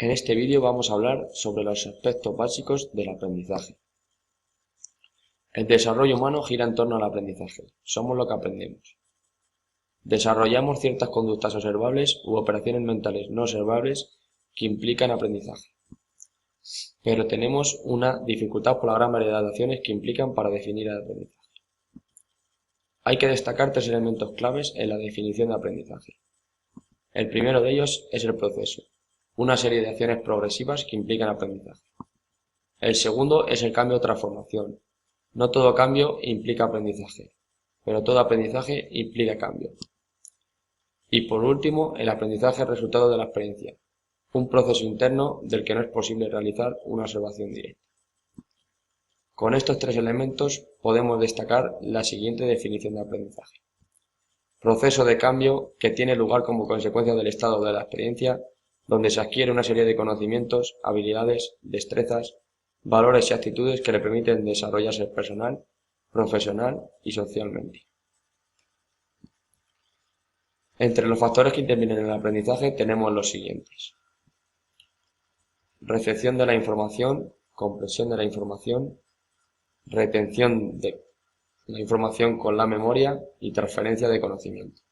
En este vídeo vamos a hablar sobre los aspectos básicos del aprendizaje. El desarrollo humano gira en torno al aprendizaje. Somos lo que aprendemos. Desarrollamos ciertas conductas observables u operaciones mentales no observables que implican aprendizaje. Pero tenemos una dificultad por la gran variedad de acciones que implican para definir el aprendizaje. Hay que destacar tres elementos claves en la definición de aprendizaje. El primero de ellos es el proceso, una serie de acciones progresivas que implican aprendizaje. El segundo es el cambio o transformación. No todo cambio implica aprendizaje, pero todo aprendizaje implica cambio. Y por último, el aprendizaje es resultado de la experiencia, un proceso interno del que no es posible realizar una observación directa. Con estos tres elementos podemos destacar la siguiente definición de aprendizaje. Proceso de cambio que tiene lugar como consecuencia del estado de la experiencia, donde se adquiere una serie de conocimientos, habilidades, destrezas, valores y actitudes que le permiten desarrollarse personal, profesional y socialmente. Entre los factores que intervienen en el aprendizaje tenemos los siguientes: recepción de la información, comprensión de la información, retención de la información con la memoria y transferencia de conocimiento.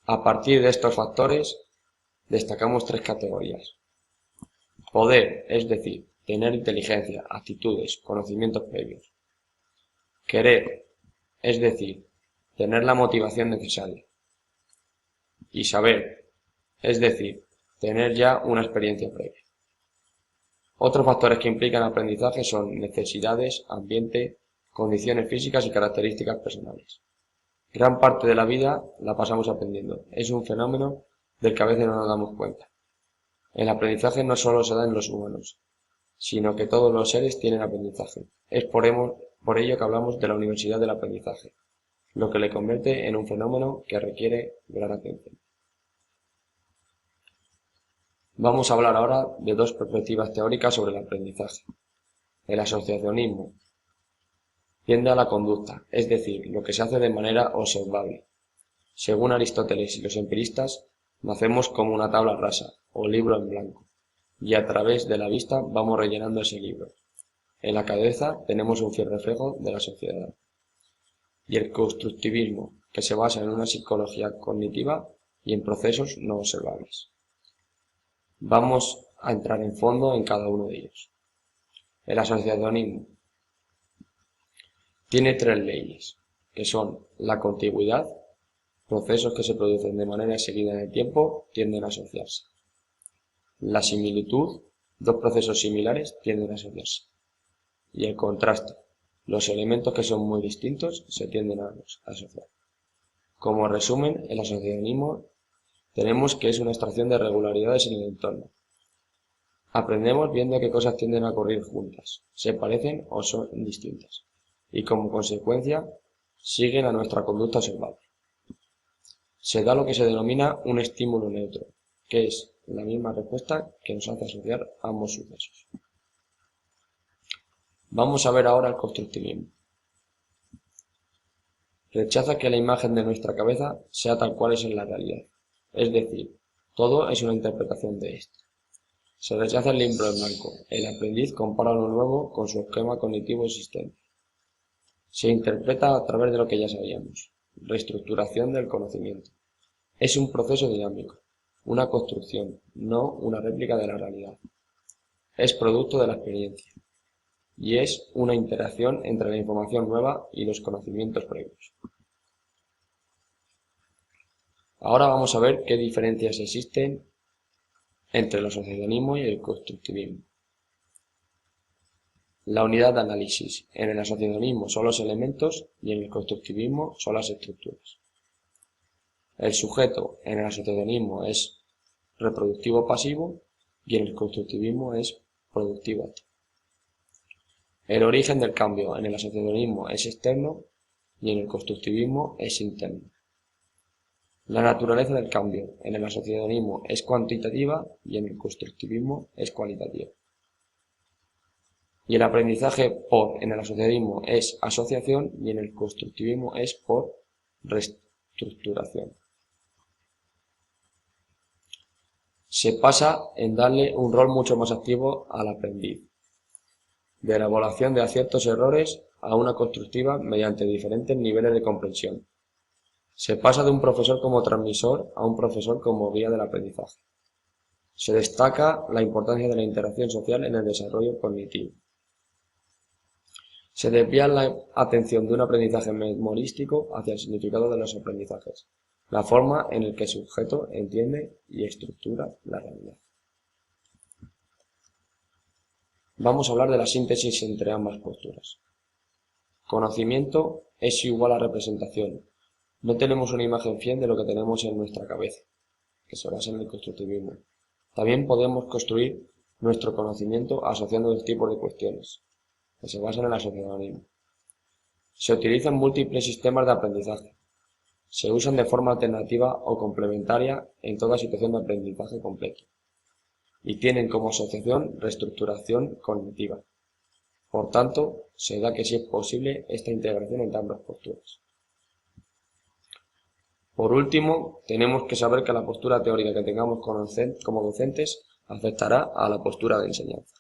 A partir de estos factores destacamos tres categorías. Poder, es decir, tener inteligencia, actitudes, conocimientos previos. Querer, es decir, tener la motivación necesaria. Y saber, es decir, tener ya una experiencia previa. Otros factores que implican aprendizaje son necesidades, ambiente, condiciones físicas y características personales. Gran parte de la vida la pasamos aprendiendo. Es un fenómeno del que a veces no nos damos cuenta. El aprendizaje no solo se da en los humanos, sino que todos los seres tienen aprendizaje. Es por ello que hablamos de la universidad del aprendizaje, lo que le convierte en un fenómeno que requiere gran atención. Vamos a hablar ahora de dos perspectivas teóricas sobre el aprendizaje. El asociacionismo tiende a la conducta, es decir, lo que se hace de manera observable. Según Aristóteles y los empiristas, nacemos como una tabla rasa o libro en blanco, y a través de la vista vamos rellenando ese libro. En la cabeza tenemos un fiel reflejo de la sociedad. Y el constructivismo, que se basa en una psicología cognitiva y en procesos no observables. Vamos a entrar en fondo en cada uno de ellos. El asociacionismo tiene tres leyes, que son la contigüidad, procesos que se producen de manera seguida en el tiempo tienden a asociarse. La similitud, dos procesos similares tienden a asociarse. Y el contraste, los elementos que son muy distintos se tienden a asociar. Como resumen, el asociacionismo tenemos que es una extracción de regularidades en el entorno. Aprendemos viendo qué cosas tienden a ocurrir juntas, se parecen o son distintas, y como consecuencia siguen a nuestra conducta observable. Se da lo que se denomina un estímulo neutro, que es la misma respuesta que nos hace asociar ambos sucesos. Vamos a ver ahora el constructivismo. Rechaza que la imagen de nuestra cabeza sea tal cual es en la realidad, es decir, todo es una interpretación de esta. Se rechaza el libro en blanco, el aprendiz compara lo nuevo con su esquema cognitivo existente. Se interpreta a través de lo que ya sabíamos, reestructuración del conocimiento. Es un proceso dinámico, una construcción, no una réplica de la realidad. Es producto de la experiencia y es una interacción entre la información nueva y los conocimientos previos. Ahora vamos a ver qué diferencias existen entre el asociacionismo y el constructivismo. La unidad de análisis. En el asociacionismo son los elementos y en el constructivismo son las estructuras. El sujeto en el asociacionismo es reproductivo pasivo y en el constructivismo es productivo activo. El origen del cambio en el asociacionismo es externo y en el constructivismo es interno. La naturaleza del cambio en el asociacionismo es cuantitativa y en el constructivismo es cualitativa. Y el aprendizaje en el asociacionismo es asociación y en el constructivismo es por reestructuración. se pasa en darle un rol mucho más activo al aprendiz, de la evaluación de aciertos y errores a una constructiva mediante diferentes niveles de comprensión. Se pasa de un profesor como transmisor a un profesor como guía del aprendizaje. Se destaca la importancia de la interacción social en el desarrollo cognitivo. Se desvía la atención de un aprendizaje memorístico hacia el significado de los aprendizajes, la forma en la que el sujeto entiende y estructura la realidad. Vamos a hablar de la síntesis entre ambas posturas. Conocimiento es igual a representación. No tenemos una imagen fiel de lo que tenemos en nuestra cabeza, que se basa en el constructivismo. También podemos construir nuestro conocimiento asociando dos tipos de cuestiones, que se basan en el asociacionismo. Se utilizan múltiples sistemas de aprendizaje. Se usan de forma alternativa o complementaria en toda situación de aprendizaje completo. Y tienen como asociación reestructuración cognitiva. Por tanto, se da que sí es posible esta integración entre ambas posturas. Por último, tenemos que saber que la postura teórica que tengamos como docentes afectará a la postura de enseñanza.